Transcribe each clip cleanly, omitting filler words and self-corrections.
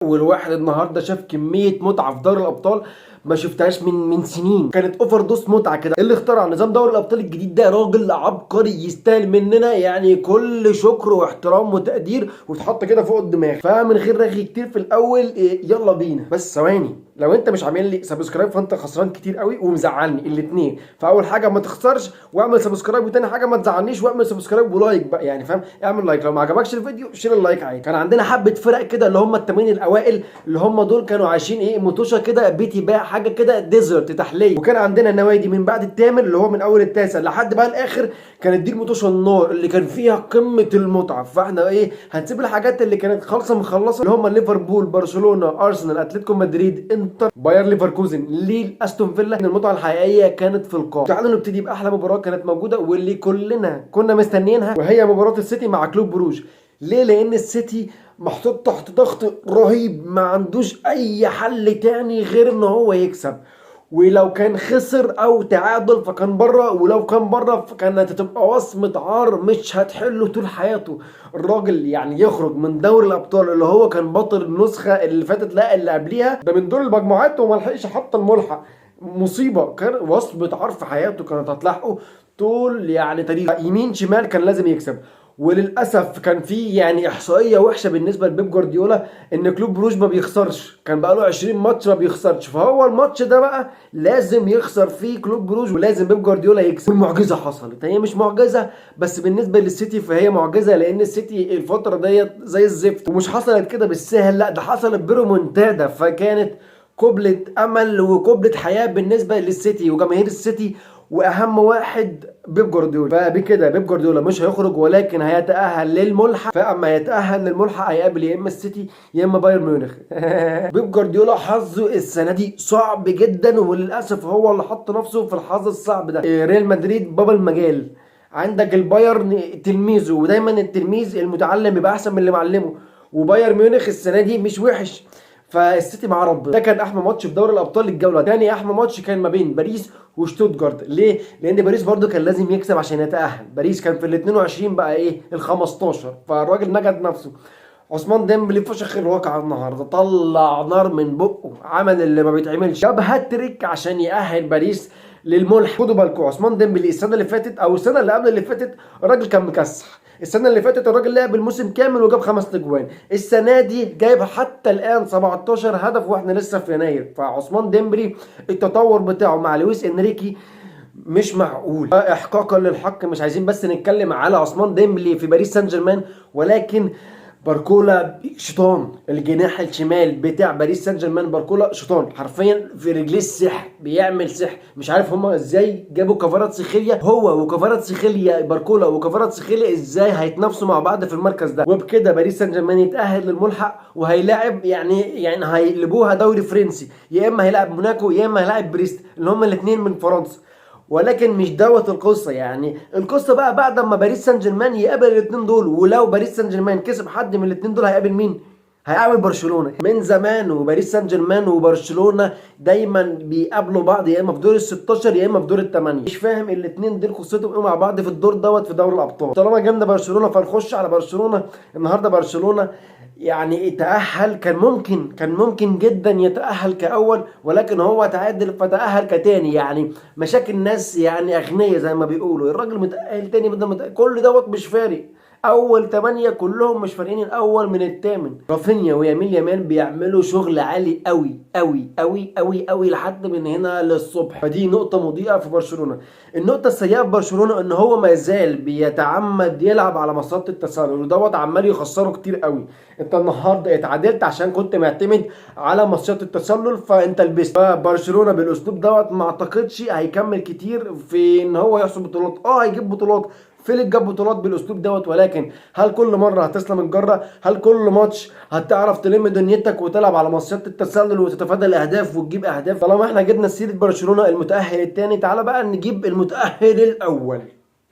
والواحد النهارده شاف كميه متعه في دوري الابطال ما شفتهاش من سنين. كانت اوفر دوس متعه كده. اللي اخترع نظام دوري الابطال الجديد ده راجل عبقري يستاهل مننا يعني كل شكر واحترام وتقدير وتحط كده فوق الدماغ. فمن غير رغي كتير في الاول يلا بينا. بس ثواني، لو انت مش عامل لي سبسكرايب فانت خسران كتير قوي ومزعلني الاثنين. فاول حاجه ما تخسرش واعمل سبسكرايب، وتاني حاجه ما تزعلنيش واعمل سبسكرايب ولايك بقى، يعني فاهم؟ اعمل لايك لو ما عجبكش الفيديو، شيل اللايك عادي. كان عندنا حبه فرق كده اللي هم الثمانيه الاوائل، اللي هم دول كانوا عايشين مطوشه كده بيتي باع حاجه كده ديزرت تحليه. وكان عندنا نوادي من بعد الثامن اللي هو من اول التاسع لحد بقى الاخر كانت دي المطوشه النار اللي كان فيها قمه المتعه. فاحنا هنسيب الحاجات اللي كانت خالصه مخلصه اللي هم ليفربول، برشلونه، ارسنال، اتلتيكو مدريد، انتر، باير ليفركوزن، ليل، استون فيلا. المتعه الحقيقيه كانت في القاع. تعالوا نبتدي باحلى مباراه كانت موجوده واللي كلنا كنا مستنيينها، وهي مباراه السيتي مع كلوب بروج. ليه؟ لان السيتي محطوط تحت ضغط رهيب، ما عندوش اي حل تاني غير ان هو يكسب. ولو كان خسر او تعادل فكان بره، ولو كان بره فكانت هتبقى وصمه عار مش هتحله طول حياته. الراجل يعني يخرج من دوري الابطال اللي هو كان بطل النسخه اللي فاتت، لا اللي قبليها، ده من دور المجموعات وما لحقش حتى الملحق. مصيبه، كان وصمه عار في حياته كانت هتلاحقه طول يعني تاريخ. يمين شمال كان لازم يكسب. وللاسف كان في يعني احصائيه وحشه بالنسبه لبيب جوارديولا ان كلوب بروج ما بيخسرش. كان بقى له 20 ماتش ما بيخسرش، فهو الماتش ده بقى لازم يخسر فيه كلوب بروج ولازم بيب جوارديولا يكسب. والمعجزه حصلت. هي مش معجزه بس بالنسبه للسيتي فهي معجزه، لان السيتي الفتره ديت زي الزفت. ومش حصلت كده بالسهل، لا ده حصلت برومونتادا. فكانت قبلة امل وقبلة حياه بالنسبه للسيتي وجماهير السيتي، واهم واحد بيب جوارديولا. فبكده بيب جوارديولا مش هيخرج ولكن هيتاهل للملحق. فاما يتاهل للملحق هيقابل يا اما السيتي يا اما بايرن ميونخ. بيب جوارديولا حظه السنه دي صعب جدا، وللاسف هو اللي حط نفسه في الحظ الصعب ده. ريال مدريد بابا المجال، عندك البايرن تلميذه، ودايما التلميذ المتعلم بيبقى احسن من اللي معلمه. وبايرن ميونخ السنه دي مش وحش، فالسيتي مع رب. ده كان احلى ماتش في دوري الابطال الجوله. تاني احلى ماتش كان ما بين باريس وشتوتجارت. ليه؟ لان باريس برضو كان لازم يكسب عشان يتاهل. باريس كان في ال 22 بقى ال 15، فالراجل نجد نفسه. عثمان ديمبلي فشخ الواقع النهارده، طلع نار من بقه، عمل اللي ما بيتعملش، جاب هاتريك عشان يأهل باريس للملحق. خدوا بالكم عثمان ديمبلي السنه اللي فاتت او السنه اللي قبل اللي فاتت الراجل كان مكسح. السنه اللي فاتت الراجل لعب الموسم كامل وجاب 5 اجوان. السنه دي جايب حتى الان 17 هدف واحنا لسه في يناير. فعثمان ديمبلي التطور بتاعه مع لويس انريكي مش معقول. احقاقا للحق مش عايزين بس نتكلم على عثمان ديمبلي في باريس سان جيرمان، ولكن باركولا شيطان. الجناح الشمال بتاع باريس سان جيرمان باركولا شيطان حرفيا، في رجليه السحر، بيعمل سحر. مش عارف هما ازاي جابوا كفاراتسخيليا، هو وكفاراتسخيليا، باركولا وكفاراتسخيليا ازاي هيتنافسوا مع بعض في المركز ده. وبكده باريس سان جيرمان يتأهل للملحق، وهيلاعب يعني هيقلبوها دوري فرنسي، يا اما هيلاعب موناكو يا اما هيلاعب بريست اللي هما الاثنين من فرنسا. ولكن مش دوت القصه. يعني القصه بقى بعد ما باريس سان جيرمان يقابل الاثنين دول، ولو باريس سان جيرمان كسب حد من الاثنين دول هيقابل مين؟ هيقابل برشلونه. من زمان وباريس سان جيرمان وبرشلونه دايما بيقابلوا بعض، يا اما في دور ال 16 يا اما في دور الثمانيه. مش فاهم الاثنين دول قصتهم ايه مع بعض في الدور دوت في دوري الابطال. طالما جبنا برشلونه فنخش على برشلونه. النهارده برشلونه يعني يتأهل، كان ممكن جدا يتأهل كأول، ولكن هو تعادل فتأهل كتاني. يعني مشاكل ناس يعني أغنية زي ما بيقولوا. الراجل متأهل تاني بدل متأهل، كل دوت مش فارق. اول 8 كلهم مش فارقين الاول من الثامن. رافينيا وياميل يامال بيعملوا شغل عالي قوي قوي قوي قوي قوي لحد من هنا للصبح. فدي نقطه مضيئه في برشلونه. النقطه السيئه في برشلونه ان هو ما يزال بيتعمد يلعب على مصيده التسلل، ودوت عمال يخسره كتير قوي. انت النهارده اتعادلت عشان كنت معتمد على مصيده التسلل فانت لبست. فبرشلونه بالاسلوب دوت ما اعتقدش هيكمل كتير في ان هو يحصل بطولات. هيجيب بطولات، فيليك جاب بطولات بالاسلوب دوت، ولكن هل كل مره هتسلم الجره؟ هل كل ماتش هتعرف تلم دنيتك وتلعب على مصيده التسلل وتتفادى الاهداف وتجيب اهداف؟ طالما احنا جبنا سيره برشلونه المتاهل الثاني، تعالى بقى نجيب المتاهل الاول.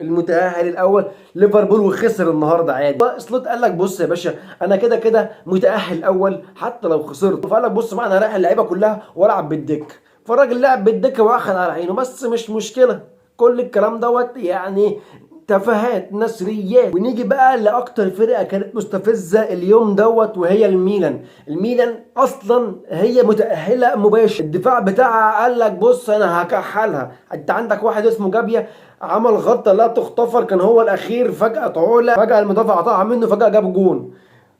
المتاهل الاول ليفربول، وخسر النهارده عادي. سلوت قال لك بص يا باشا، انا كده كده متاهل اول حتى لو خسرت. فقال لك بص بقى، انا رايح اللعيبه كلها والعب بالدكه. فالراجل لعب بالدكه واخد على عينه، بس مش مشكله. كل الكلام دوت يعني تفاهات نثريات. ونيجي بقى لاكتر فرقه كانت مستفزه اليوم دوت وهي الميلان. الميلان اصلا هي متاهله مباشر، الدفاع بتاعها قال لك بص انا هكحلها. انت عندك واحد اسمه جابيا عمل غلطه لا تغتفر، كان هو الاخير، فجاه طعوله، فجاه المدافع قطعها منه، فجاه جاب جون.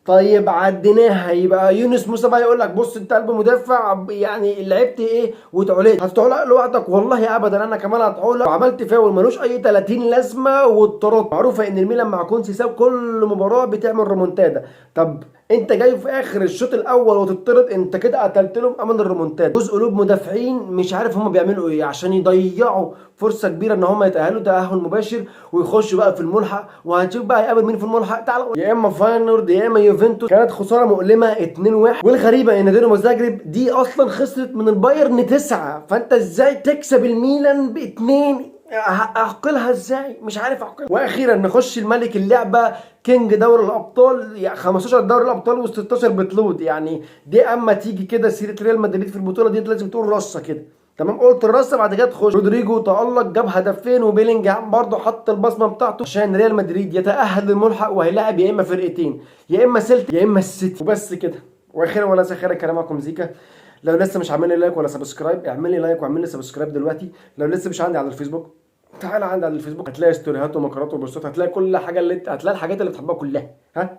طيب عديناها. يبقى يونس موسى بقى يقول لك بص انت قلب مدافع يعني لعبت ايه وتعولت، هتتعولق لوحدك؟ والله ابدا، انا كمان هتعولق. وعملت فاول ملوش اي 30 لازمه واتطردت. معروفه ان الميلان مع كونسيساو كل مباراه بتعمل ريمونتادا. طب انت جاي في اخر الشوط الاول وتطرد، انت كده قتلت لهم امل الريمونتادا. جزء قلوب مدافعين مش عارف هم بيعملوا ايه عشان يضيعوا فرصه كبيره ان هم يتاهلوا تاهل مباشر ويخشوا بقى في الملحق. وهنشوف بقى هيقابل مين في الملحق. تعالوا، يا اما فاينورد يا اما يوفنتوس. كانت خساره مؤلمه 2-1. والغريبه ان دينامو زاجرب دي اصلا خسرت من البايرن 9، فانت ازاي تكسب الميلان باتنين؟ اعقلها ازاي؟ مش عارف اعقلها. واخيرا نخش الملك اللعبه، كينج دوري الابطال، يعني 15 دوري الابطال و16 بطلود. يعني دي اما تيجي كده سيره ريال مدريد في البطوله دي لازم تقول رصه كده. تمام، قلت الرصه بعد كده تخش. رودريجو تألق جاب هدفين، وبيلينجهام برضه حط البصمه بتاعته عشان ريال مدريد يتأهل للملحق، وهيلاعب يا اما فرقتين يا اما سيلتا يا اما السيتي. وبس كده. واخيرا ولا سخيرا كلامكم زيكا. لو لسه مش عامل لي لايك ولا سبسكرايب اعمل لي لايك واعمل لي سبسكرايب دلوقتي. لو لسه مش عندي على الفيسبوك تعالى عندي على الفيسبوك، هتلاقي ستوريهات ومقالات وبوستات، هتلاقي كل حاجه هتلاقي الحاجات اللي بتحبها كلها. ها